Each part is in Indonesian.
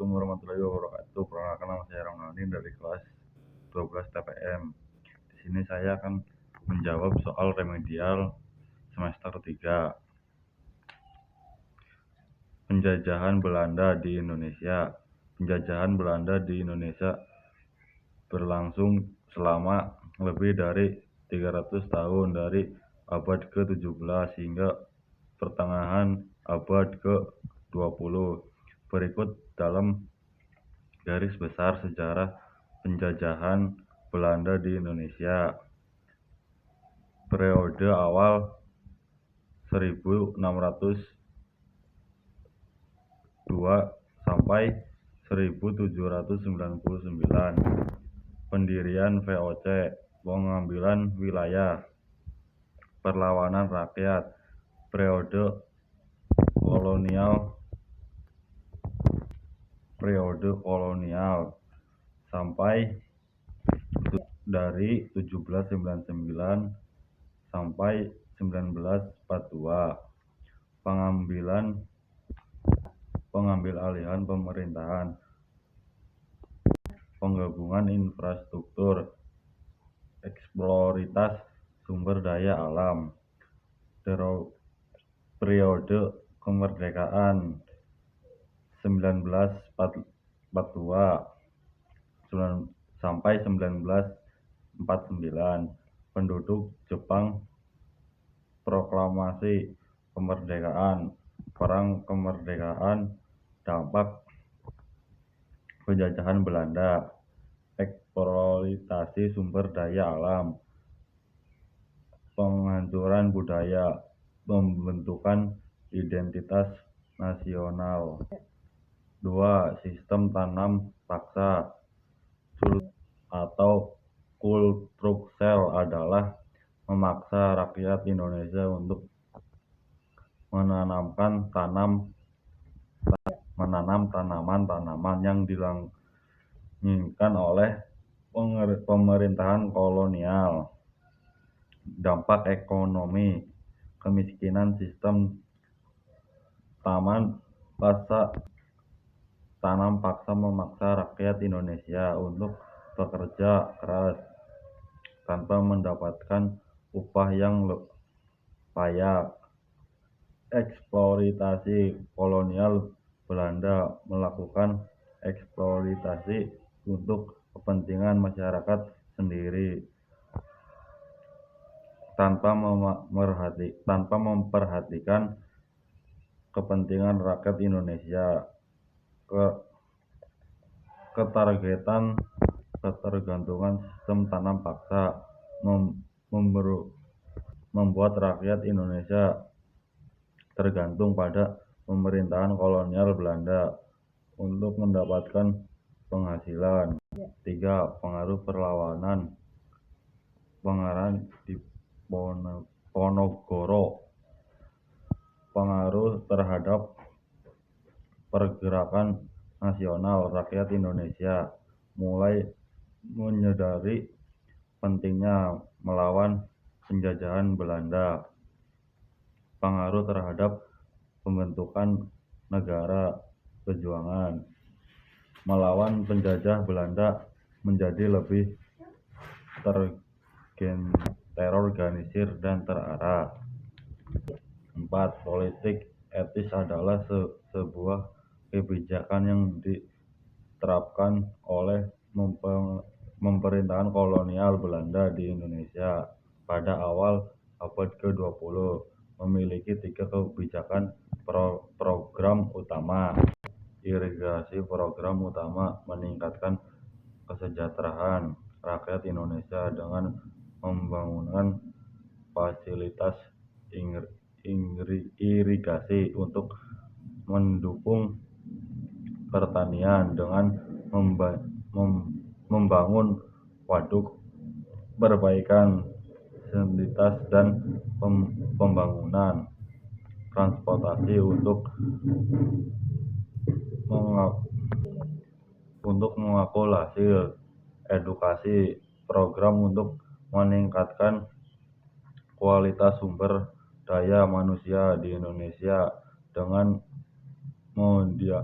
Assalamualaikum warahmatullahi wabarakatuh. Perkenalkan, nama saya Ronaldin dari kelas 12 TPM. Di sini saya akan menjawab soal remedial semester 3. Penjajahan Belanda di Indonesia. Penjajahan Belanda di Indonesia berlangsung selama lebih dari 300 tahun, dari abad ke-17 hingga pertengahan abad ke-20. Berikut dalam garis besar sejarah penjajahan Belanda di Indonesia. Periode awal 1602 sampai 1799. Pendirian VOC, pengambilan wilayah, perlawanan rakyat, periode kolonial sampai dari 1799 sampai 1942. Pengambil alihan pemerintahan, penggabungan infrastruktur, eksploritas sumber daya alam, periode kemerdekaan 1942 sampai 1949. Penduduk Jepang, proklamasi kemerdekaan, perang kemerdekaan, dampak penjajahan Belanda, eksploitasi sumber daya alam, penghancuran budaya, pembentukan identitas nasional. 2. Sistem tanam paksa atau Kulturkrusel adalah memaksa rakyat Indonesia untuk menanam tanaman-tanaman yang diinginkan oleh pemerintahan kolonial. Dampak ekonomi, kemiskinan, sistem tanam paksa memaksa rakyat Indonesia untuk bekerja keras tanpa mendapatkan upah yang layak. Eksploitasi kolonial, Belanda melakukan eksploitasi untuk kepentingan masyarakat sendiri tanpa memperhatikan kepentingan rakyat Indonesia. Ketergantungan sistem tanam paksa membuat rakyat Indonesia tergantung pada pemerintahan kolonial Belanda untuk mendapatkan penghasilan. 3. Pengaruh perlawanan di Ponorogo. Pengaruh terhadap pergerakan nasional rakyat Indonesia mulai menyadari pentingnya melawan penjajahan Belanda. Pengaruh terhadap pembentukan negara, perjuangan melawan penjajah Belanda menjadi lebih terorganisir dan terarah. 4. Politik etis adalah sebuah kebijakan yang diterapkan oleh pemerintahan kolonial Belanda di Indonesia pada awal abad ke-20. Memiliki 3 kebijakan program utama. Irigasi, program utama meningkatkan kesejahteraan rakyat Indonesia dengan membangun fasilitas irigasi untuk mendukung pertanian dengan membangun waduk, perbaikan fasilitas dan pembangunan transportasi untuk mengaku hasil. Edukasi, program untuk meningkatkan kualitas sumber daya manusia di Indonesia dengan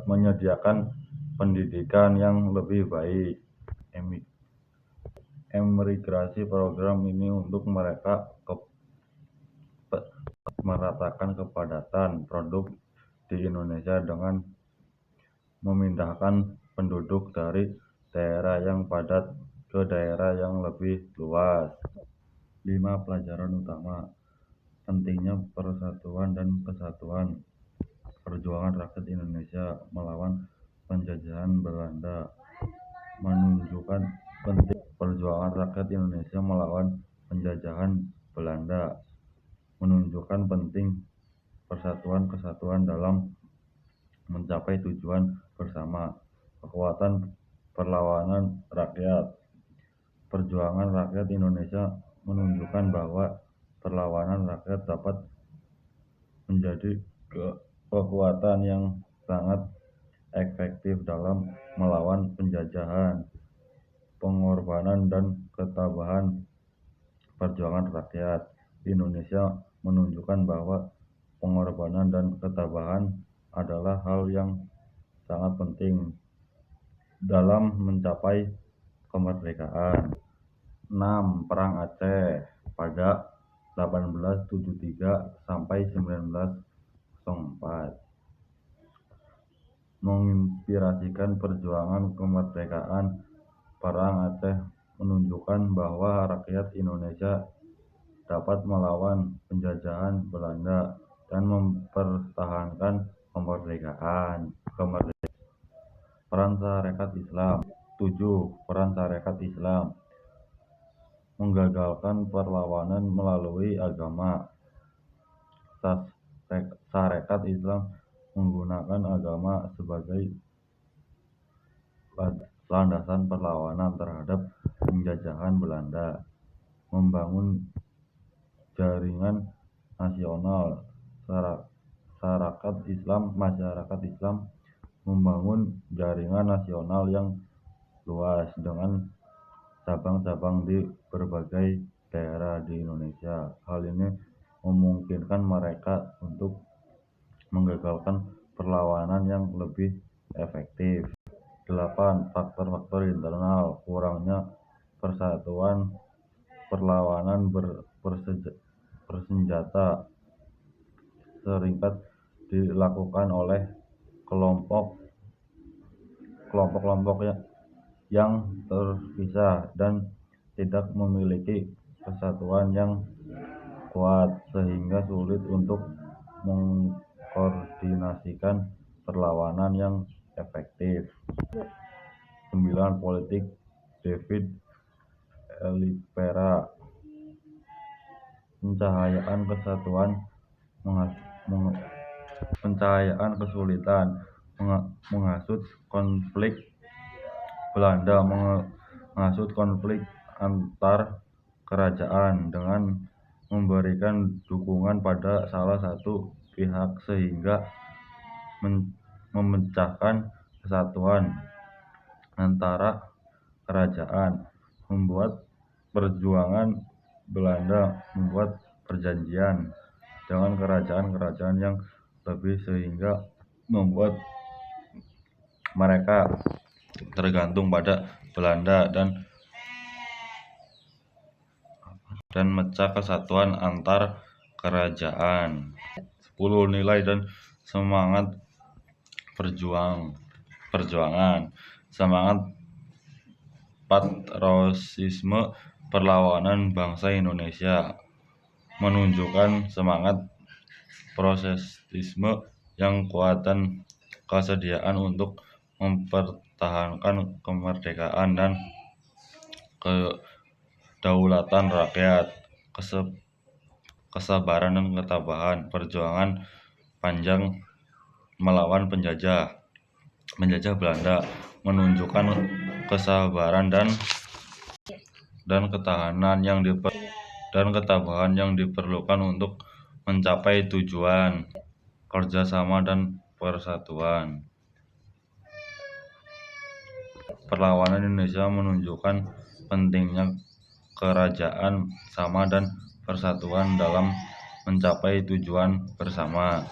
menyediakan pendidikan yang lebih baik. Emigrasi program ini untuk mereka meratakan kepadatan penduduk di Indonesia dengan memindahkan penduduk dari daerah yang padat ke daerah yang lebih luas. 5 pelajaran utama. Pentingnya persatuan dan kesatuan. Perjuangan rakyat Indonesia melawan penjajahan Belanda menunjukkan penting perjuangan rakyat Indonesia melawan penjajahan Belanda menunjukkan penting persatuan kesatuan dalam mencapai tujuan bersama. Kekuatan perlawanan rakyat. Perjuangan rakyat Indonesia menunjukkan bahwa perlawanan rakyat dapat menjadi kekuatan yang sangat efektif dalam melawan penjajahan. Pengorbanan dan ketabahan perjuangan rakyat Indonesia menunjukkan bahwa pengorbanan dan ketabahan adalah hal yang sangat penting dalam mencapai kemerdekaan. 6. Perang Aceh pada 1873 sampai 1904 menginspirasikan perjuangan kemerdekaan. Perang Aceh menunjukkan bahwa rakyat Indonesia dapat melawan penjajahan Belanda dan mempertahankan kemerdekaan. Peran Sarekat Islam. 7. Peran Sarekat Islam menggagalkan perlawanan melalui agama. Sarekat Islam menggunakan agama sebagai landasan perlawanan terhadap penjajahan Belanda, membangun jaringan nasional. Masyarakat Islam membangun jaringan nasional yang luas dengan cabang-cabang di berbagai daerah di Indonesia. Hal ini memungkinkan mereka untuk menggagalkan perlawanan yang lebih efektif. 8. Faktor-faktor internal. Kurangnya persatuan perlawanan bersenjata seringkali dilakukan oleh kelompok-kelompok yang terpisah dan tidak memiliki kesatuan yang kuat sehingga sulit untuk mengkoordinasikan perlawanan yang efektif. 9. Politik David Elipera. Pencahayaan kesulitan menghasut konflik Belanda menghasut konflik antar kerajaan dengan memberikan dukungan pada salah satu pihak sehingga memecahkan kesatuan antara kerajaan. Membuat perjuangan Belanda membuat perjanjian dengan kerajaan-kerajaan yang lebih sehingga membuat mereka tergantung pada Belanda dan mecah kesatuan antar kerajaan. 10. Nilai dan semangat perjuangan. Semangat patriotisme perlawanan bangsa Indonesia menunjukkan semangat patriotisme yang kuat dan kesediaan untuk mempertahankan kemerdekaan dan kedaulatan rakyat. Kesabaran dan ketabahan perjuangan panjang melawan penjajah Belanda menunjukkan kesabaran dan ketabahan yang diperlukan untuk mencapai tujuan. Kerjasama dan persatuan. Perlawanan Indonesia menunjukkan pentingnya kerjaan sama dan persatuan dalam mencapai tujuan bersama.